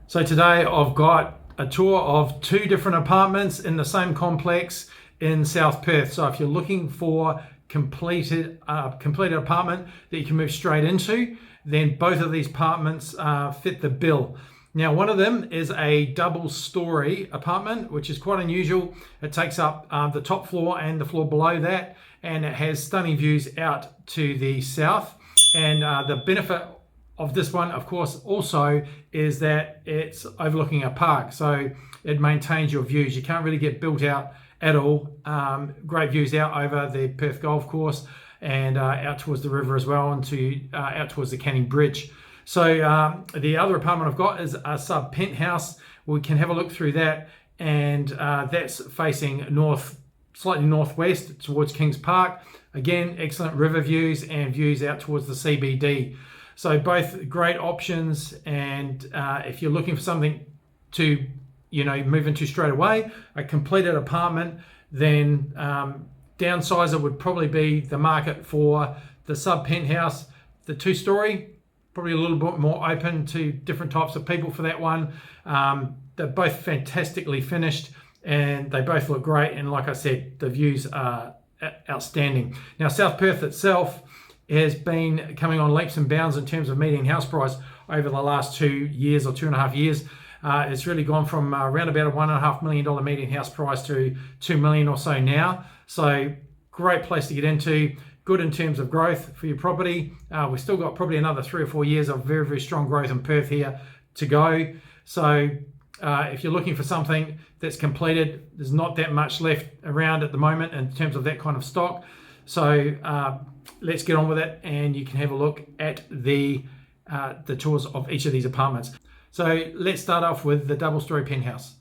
So today I've got a tour of two different apartments in the same complex in South Perth. So if you're looking for completed apartment that you can move straight into, then both of these apartments fit the bill. Now, one of them is a double-story apartment, which is quite unusual. It takes up the top floor and the floor below that, and it has stunning views out to the south. And the benefit of this one, of course, also is that it's overlooking a park, so it maintains your views. You can't really get built out at all. Great views out over the Perth golf course and out towards the river as well, and out towards the Canning Bridge. So the other apartment I've got is a sub penthouse. We can have a look through that, and that's facing north, slightly northwest towards Kings Park. Again, excellent river views and views out towards the CBD. So both great options, and if you're looking for something to move into straight away, a completed apartment, then downsizer would probably be the market for the sub penthouse. The two-story, probably a little bit more open to different types of people for that one. They're both fantastically finished and they both look great, and like I said, the views are outstanding. Now, South Perth itself has been coming on leaps and bounds in terms of median house price over the last 2 years or 2.5 years. It's really gone from around about a $1.5 million median house price to $2 million or so now. So great place to get into, good in terms of growth for your property. We've still got probably another 3 or 4 years of very, very strong growth in Perth here to go. So if you're looking for something that's completed, there's not that much left around at the moment in terms of that kind of stock. So let's get on with it, and you can have a look at the tours of each of these apartments. So let's start off with the double-story penthouse.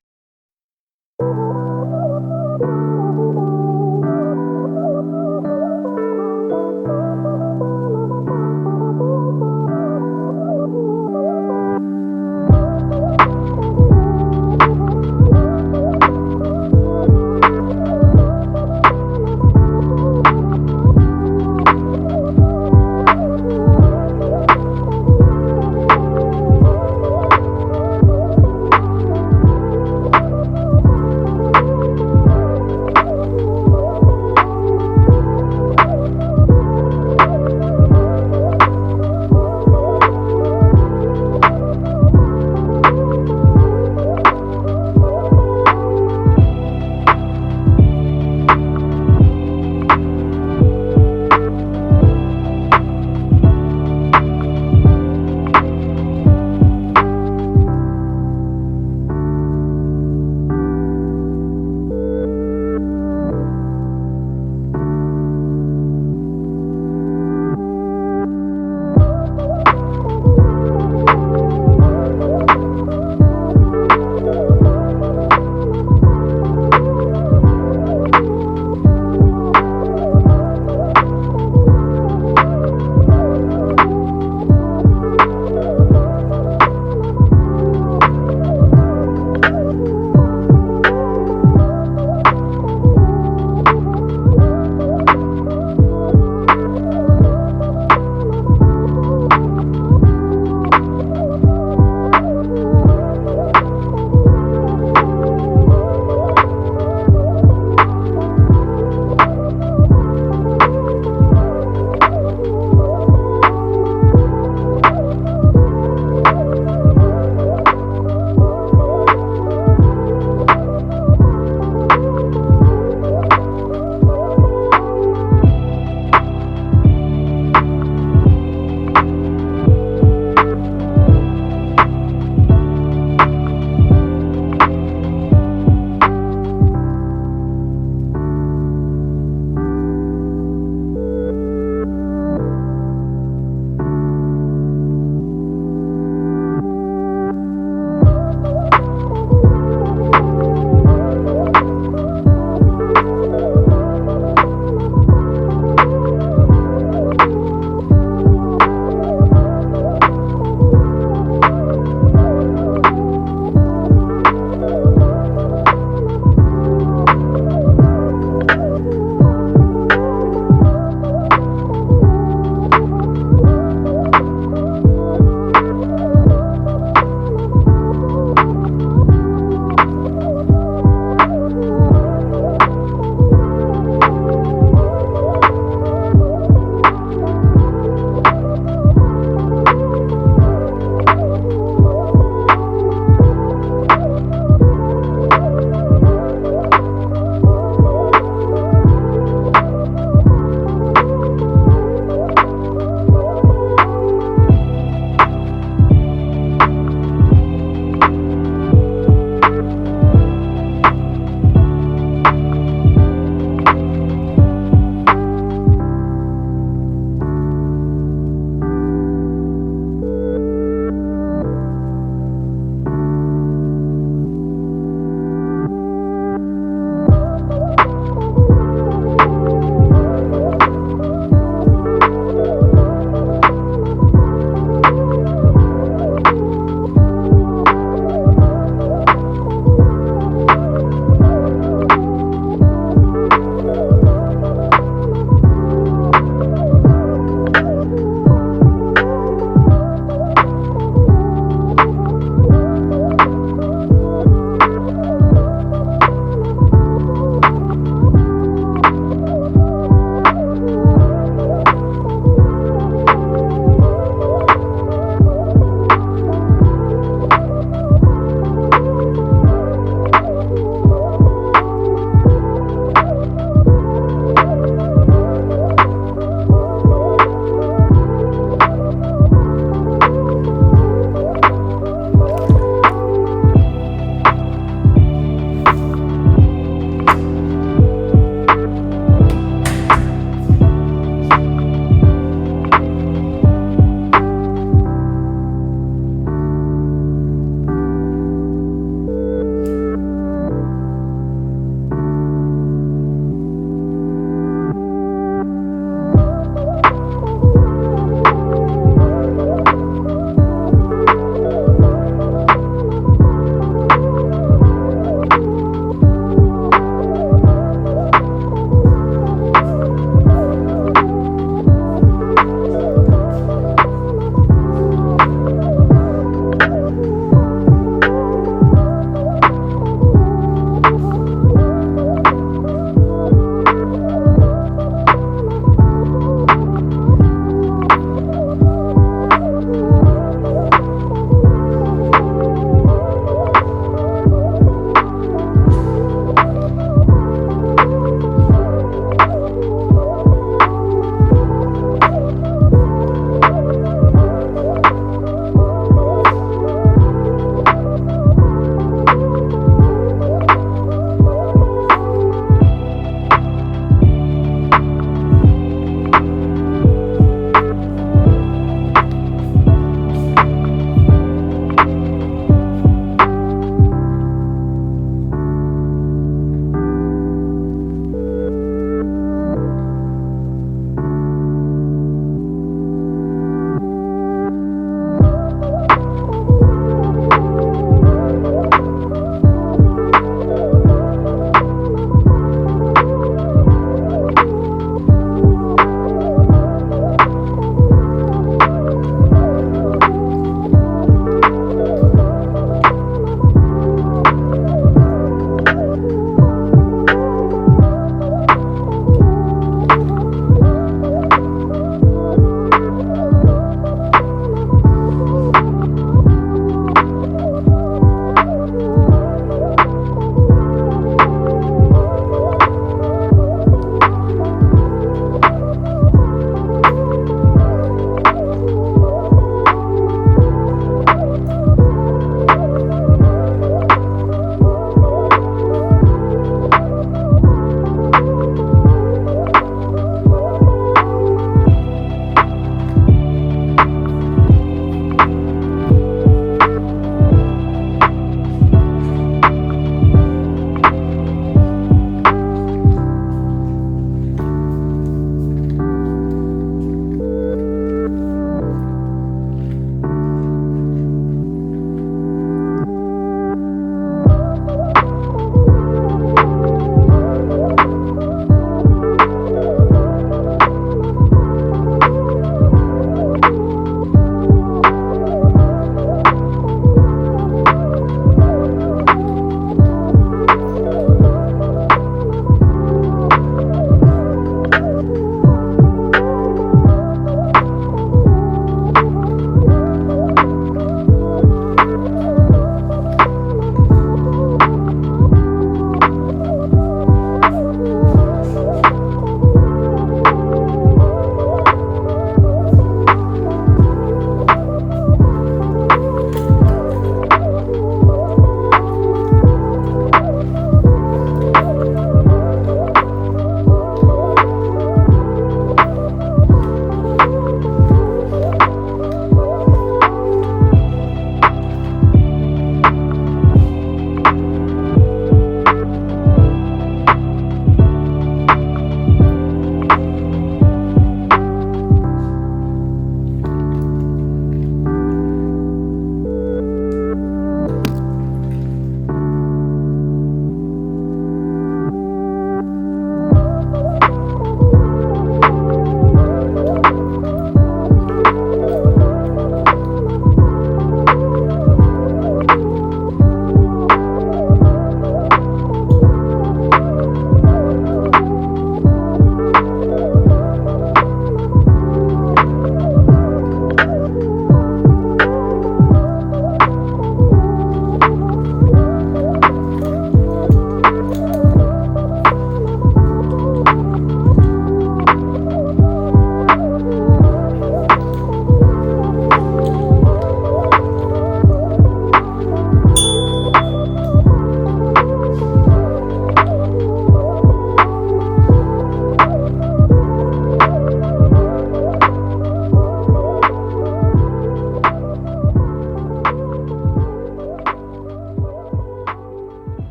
you.